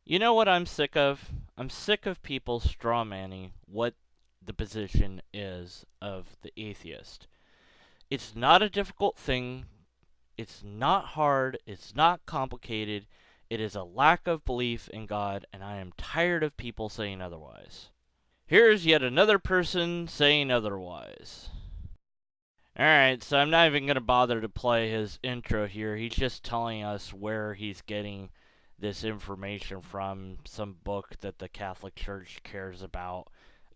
You know what I'm sick of? I'm sick of people strawmanning what the position is of the atheist. It's not a difficult thing. It's not hard. It's not complicated. It is a lack of belief in God, and I am tired of people saying otherwise. Here's yet another person saying otherwise. Alright, so I'm not even going to bother to play his intro here. He's just telling us where he's getting this information from, some book that the Catholic Church cares about.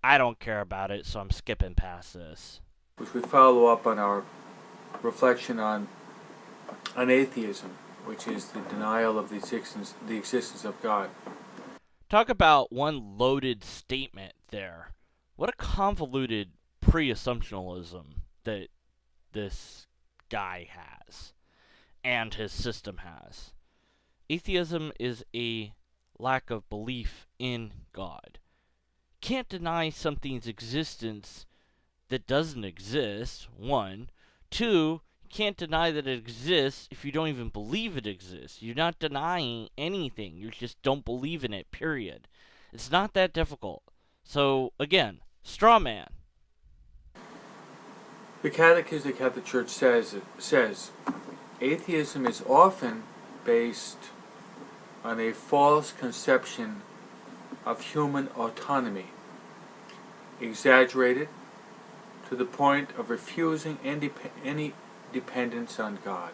I don't care about it, so I'm skipping past this. Which we follow up on our reflection on atheism, which is the denial of the existence of God. Talk about one loaded statement there. What a convoluted pre-assumptionalism that this guy has and his system has. Atheism is a lack of belief in God. Can't deny something's existence that doesn't exist, one. Two, you can't deny that it exists if you don't even believe it exists. You're not denying anything. You just don't believe in it, period. It's not that difficult. So, again, straw man. The Catechism of the Catholic Church says atheism is often based on a false conception of human autonomy, exaggerated to the point of refusing any dependence on God.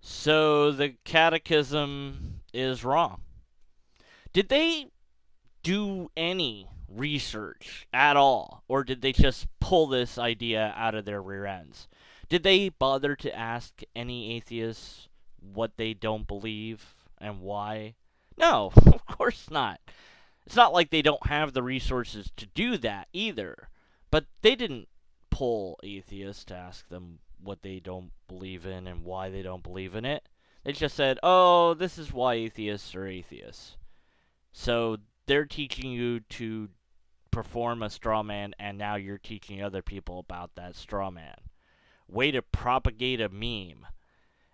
So, the catechism is wrong. Did they do any research at all, or did they just pull this idea out of their rear ends? Did they bother to ask any atheists what they don't believe and why? No, of course not. It's not like they don't have the resources to do that either. But they didn't pull atheists to ask them what they don't believe in and why they don't believe in it. They just said, oh, this is why atheists are atheists. So they're teaching you to perform a straw man, and now you're teaching other people about that straw man. Way to propagate a meme,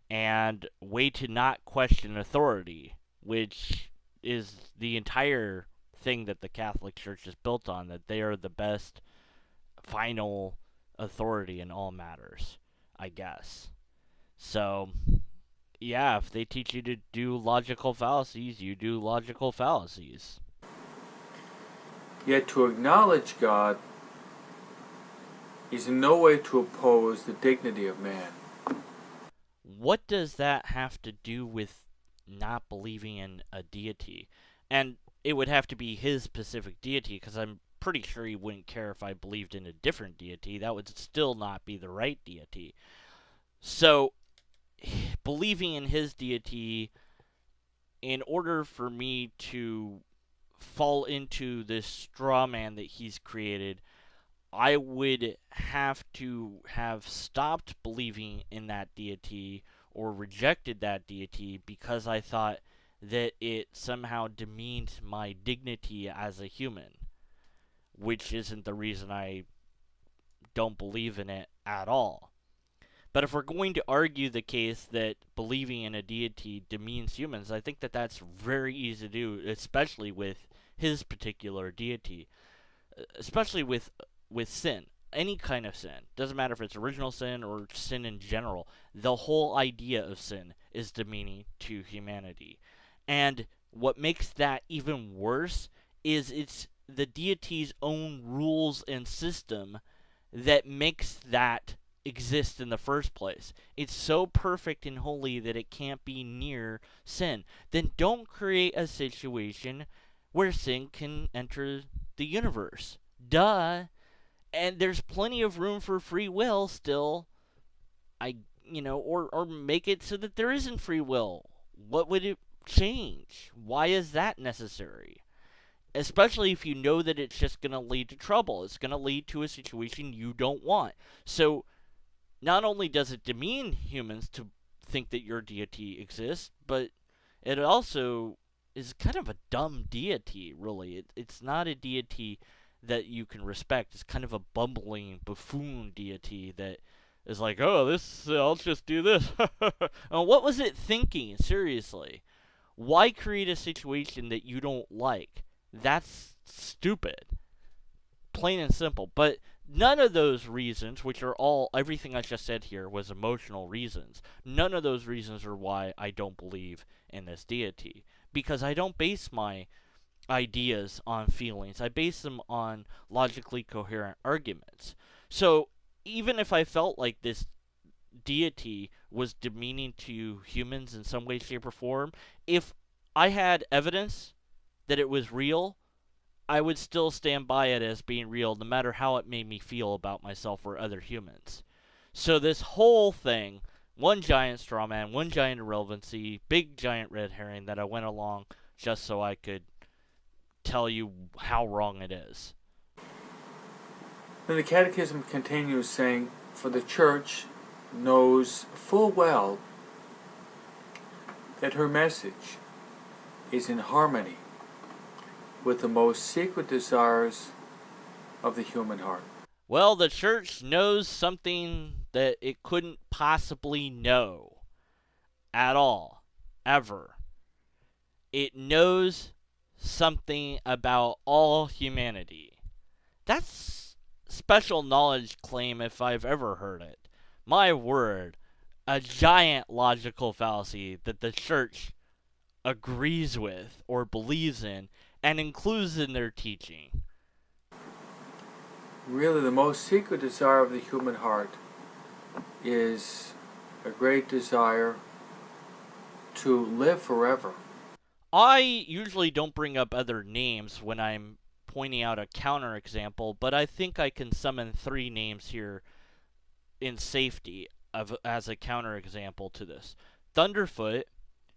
and way to not question authority, which is the entire thing that the Catholic Church is built on, that they are the best final authority in all matters, I guess. So, yeah, if they teach you to do logical fallacies, you do logical fallacies. Yet to acknowledge God is in no way to oppose the dignity of man. What does that have to do with not believing in a deity? And it would have to be his specific deity, because I'm pretty sure he wouldn't care if I believed in a different deity. That would still not be the right deity. So, believing in his deity, in order for me to fall into this straw man that he's created, I would have to have stopped believing in that deity or rejected that deity because I thought that it somehow demeaned my dignity as a human, which isn't the reason I don't believe in it at all. But if we're going to argue the case that believing in a deity demeans humans, I think that that's very easy to do, especially with his particular deity, especially with sin, any kind of sin. Doesn't matter if it's original sin or sin in general. The whole idea of sin is demeaning to humanity. And what makes that even worse is it's the deity's own rules and system that makes that exist in the first place. It's so perfect and holy that it can't be near sin. Then don't create a situation where sin can enter the universe. Duh. And there's plenty of room for free will still. Or make it so that there isn't free will. What would it change? Why is that necessary? Especially if you know that it's just going to lead to trouble. It's going to lead to a situation you don't want. So, not only does it demean humans to think that your deity exists, but it also is kind of a dumb deity, really. It's not a deity that you can respect. It's kind of a bumbling buffoon deity that is like, oh, I'll just do this. What was it thinking? Seriously. Why create a situation that you don't like? That's stupid. Plain and simple. But none of those reasons, which are all, everything I just said here was emotional reasons, none of those reasons are why I don't believe in this deity. Because I don't base my ideas on feelings, I base them on logically coherent arguments. So even if I felt like this deity was demeaning to humans in some way, shape, or form, if I had evidence that it was real, I would still stand by it as being real, no matter how it made me feel about myself or other humans. So this whole thing, one giant straw man, one giant irrelevancy, big giant red herring that I went along just so I could tell you how wrong it is. Then the Catechism continues saying, for the Church knows full well that her message is in harmony with the most secret desires of the human heart. Well, the church knows something that it couldn't possibly know at all, ever. It knows something about all humanity. That's special knowledge claim if I've ever heard it. My word, a giant logical fallacy that the church agrees with or believes in and includes in their teaching. Really, the most secret desire of the human heart is a great desire to live forever. I usually don't bring up other names when I'm pointing out a counterexample, but I think I can summon 3 names here in safety as a counterexample to this. Thunderfoot,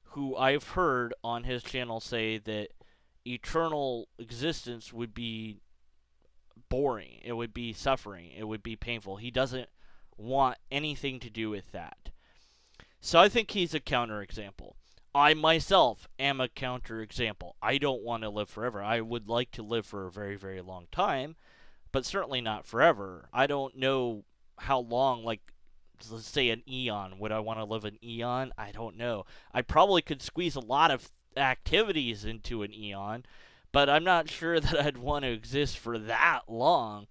who I've heard on his channel say that eternal existence would be boring, it would be suffering, it would be painful. He doesn't want anything to do with that. So I think he's a counterexample. I myself am a counterexample. I don't want to live forever. I would like to live for a very, very long time, but certainly not forever. I don't know how long, like, let's say an eon. Would I want to live an eon? I don't know. I probably could squeeze a lot of activities into an eon, but I'm not sure that I'd want to exist for that long.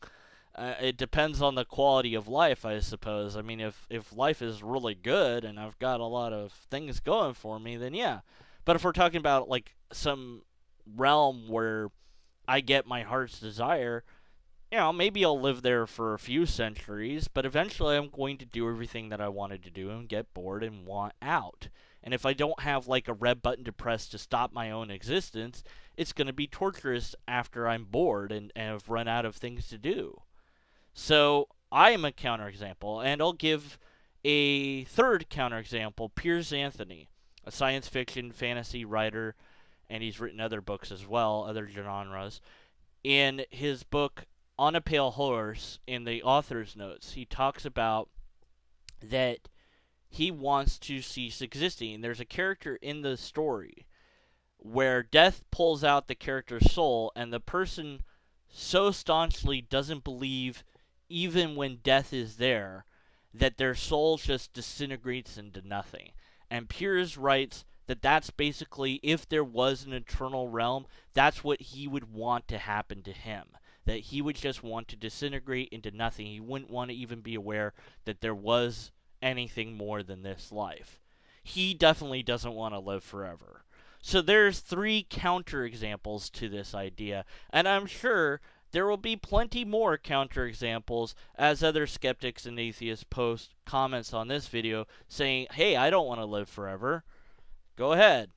It depends on the quality of life, I suppose. I mean, if life is really good and I've got a lot of things going for me, then yeah. But if we're talking about, like, some realm where I get my heart's desire, maybe I'll live there for a few centuries, but eventually I'm going to do everything that I wanted to do and get bored and want out. And if I don't have, like, a red button to press to stop my own existence, it's going to be torturous after I'm bored and have run out of things to do. So I am a counterexample, and I'll give a third counterexample, Piers Anthony, a science fiction fantasy writer, and he's written other books as well, other genres. In his book On a Pale Horse, in the author's notes, he talks about that he wants to cease existing. There's a character in the story where death pulls out the character's soul, and the person so staunchly doesn't believe even when death is there, that their soul just disintegrates into nothing. And Piers writes that that's basically, if there was an eternal realm, that's what he would want to happen to him. That he would just want to disintegrate into nothing. He wouldn't want to even be aware that there was anything more than this life. He definitely doesn't want to live forever. So there's 3 counterexamples to this idea, and I'm sure there will be plenty more counterexamples as other skeptics and atheists post comments on this video saying, hey, I don't want to live forever. Go ahead.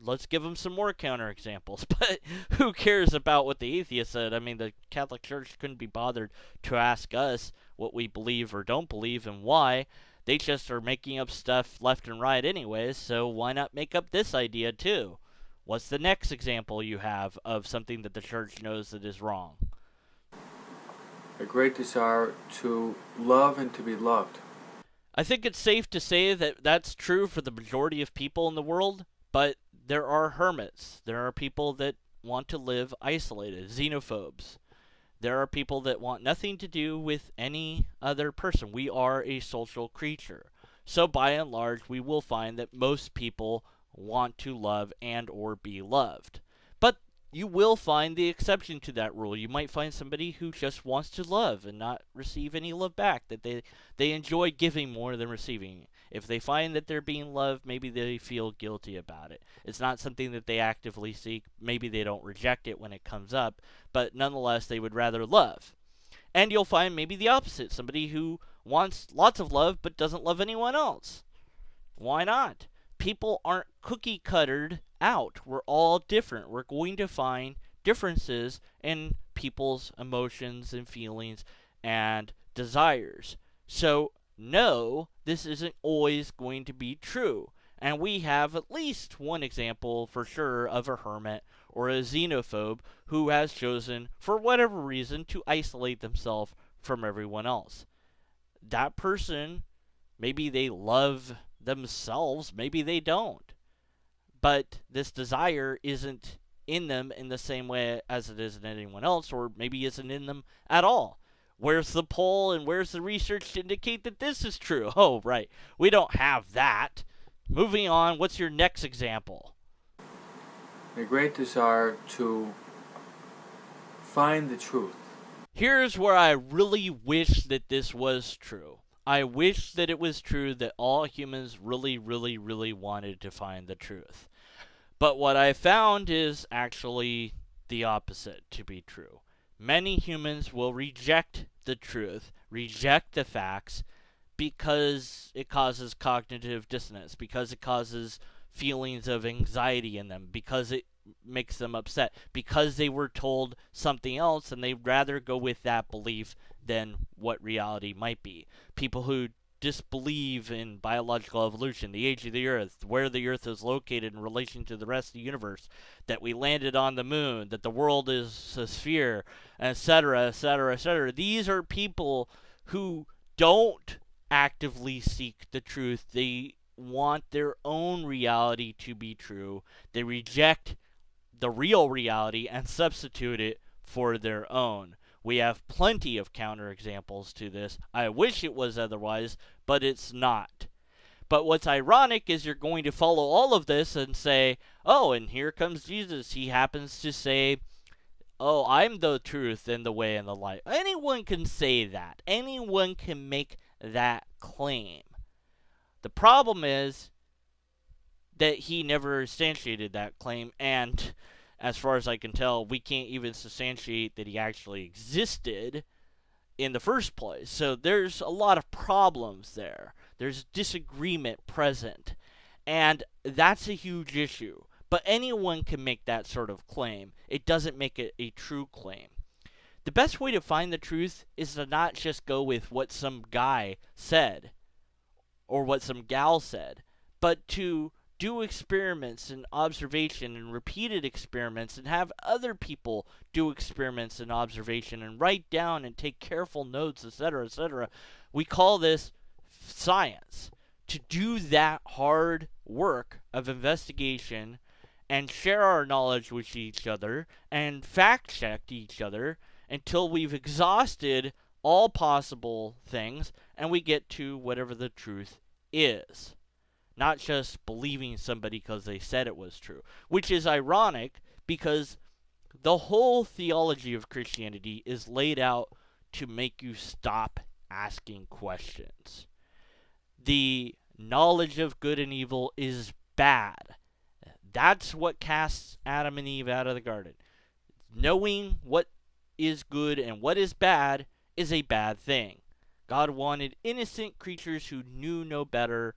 Let's give them some more counterexamples. But who cares about what the atheist said? I mean, the Catholic Church couldn't be bothered to ask us what we believe or don't believe and why. They just are making up stuff left and right anyways, so why not make up this idea too? What's the next example you have of something that the church knows that is wrong? A great desire to love and to be loved. I think it's safe to say that that's true for the majority of people in the world, but there are hermits. There are people that want to live isolated, xenophobes. There are people that want nothing to do with any other person. We are a social creature. So by and large, we will find that most people want to love and or be loved. But you will find the exception to that rule. You might find somebody who just wants to love and not receive any love back, that they enjoy giving more than receiving. If they find that they're being loved, maybe they feel guilty about it. It's not something that they actively seek. Maybe they don't reject it when it comes up, but nonetheless, they would rather love. And you'll find maybe the opposite, somebody who wants lots of love but doesn't love anyone else. Why not? People aren't cookie cuttered out. We're all different. We're going to find differences in people's emotions and feelings and desires. So, no, this isn't always going to be true. And we have at least one example for sure of a hermit or a xenophobe who has chosen, for whatever reason, to isolate themselves from everyone else. That person, maybe they love themselves, maybe they don't. But this desire isn't in them in the same way as it is in anyone else, or maybe isn't in them at all. Where's the poll and where's the research to indicate that this is true? Oh, right. We don't have that. Moving on, what's your next example? A great desire to find the truth. Here's where I really wish that this was true. I wish that it was true that all humans really, really, really wanted to find the truth. But what I found is actually the opposite to be true. Many humans will reject the truth, reject the facts, because it causes cognitive dissonance, because it causes feelings of anxiety in them, because it makes them upset, because they were told something else and they'd rather go with that belief than what reality might be. People who disbelieve in biological evolution, the age of the Earth, where the Earth is located in relation to the rest of the universe, that we landed on the moon, that the world is a sphere, etc., etc., etc. These are people who don't actively seek the truth. They want their own reality to be true. They reject the real reality and substitute it for their own. We have plenty of counterexamples to this. I wish it was otherwise, but it's not. But what's ironic is you're going to follow all of this and say, oh, and here comes Jesus. He happens to say, oh, I'm the truth and the way and the light. Anyone can say that. Anyone can make that claim. The problem is that he never substantiated that claim, and as far as I can tell, we can't even substantiate that he actually existed in the first place. So there's a lot of problems there. There's disagreement present, and that's a huge issue. But anyone can make that sort of claim. It doesn't make it a true claim. The best way to find the truth is to not just go with what some guy said or what some gal said, but to do experiments and observation and repeated experiments and have other people do experiments and observation and write down and take careful notes, etc., etc. We call this science. To do that hard work of investigation and share our knowledge with each other and fact check each other until we've exhausted all possible things and we get to whatever the truth is. Not just believing somebody because they said it was true. Which is ironic because the whole theology of Christianity is laid out to make you stop asking questions. The knowledge of good and evil is bad. That's what casts Adam and Eve out of the garden. Knowing what is good and what is bad is a bad thing. God wanted innocent creatures who knew no better,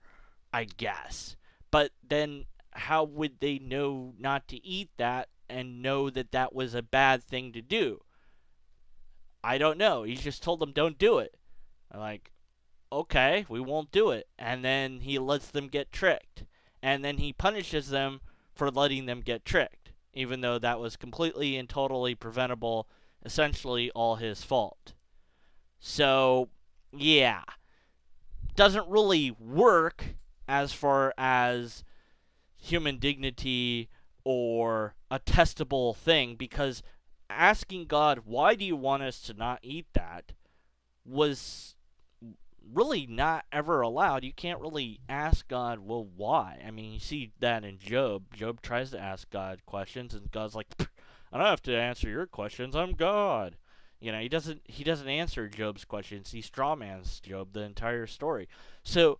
I guess. But then how would they know not to eat that and know that that was a bad thing to do? I don't know. He just told them don't do it. I'm like, okay, we won't do it. And then he lets them get tricked. And then he punishes them for letting them get tricked, even though that was completely and totally preventable, essentially all his fault. So, yeah. Doesn't really work as far as human dignity or a testable thing, because asking God, why do you want us to not eat that, was really not ever allowed. You can't really ask God, well, why? I mean, you see that in Job. Job tries to ask God questions, and God's like, I don't have to answer your questions. I'm God. He doesn't answer Job's questions. He strawmans Job the entire story. So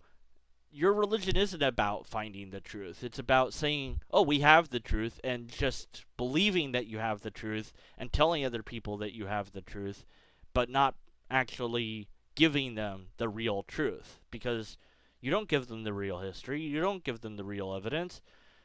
your religion isn't about finding the truth. It's about saying, oh, we have the truth, and just believing that you have the truth and telling other people that you have the truth, but not actually giving them the real truth. Because you don't give them the real history, you don't give them the real evidence,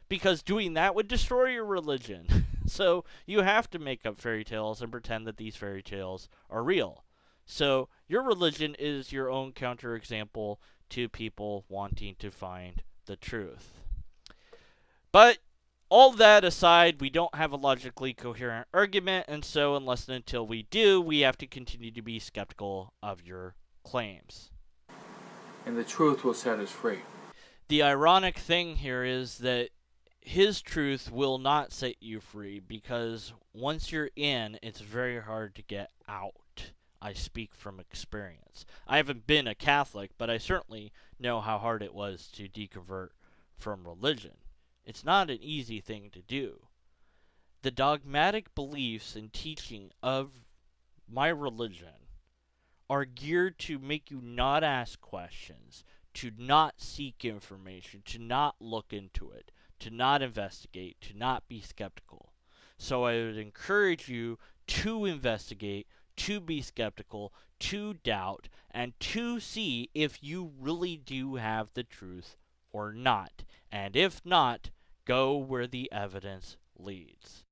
because doing that would destroy your religion. So you have to make up fairy tales and pretend that these fairy tales are real. So your religion is your own counterexample to people wanting to find the truth. But all that aside, we don't have a logically coherent argument, and so unless and until we do, we have to continue to be skeptical of your claims. And the truth will set us free. The ironic thing here is that his truth will not set you free, because once you're in, it's very hard to get out. I speak from experience. I haven't been a Catholic, but I certainly know how hard it was to deconvert from religion. It's not an easy thing to do. The dogmatic beliefs and teaching of my religion are geared to make you not ask questions, to not seek information, to not look into it, to not investigate, to not be skeptical. So I would encourage you to investigate, to be skeptical, to doubt, and to see if you really do have the truth or not. And if not, go where the evidence leads.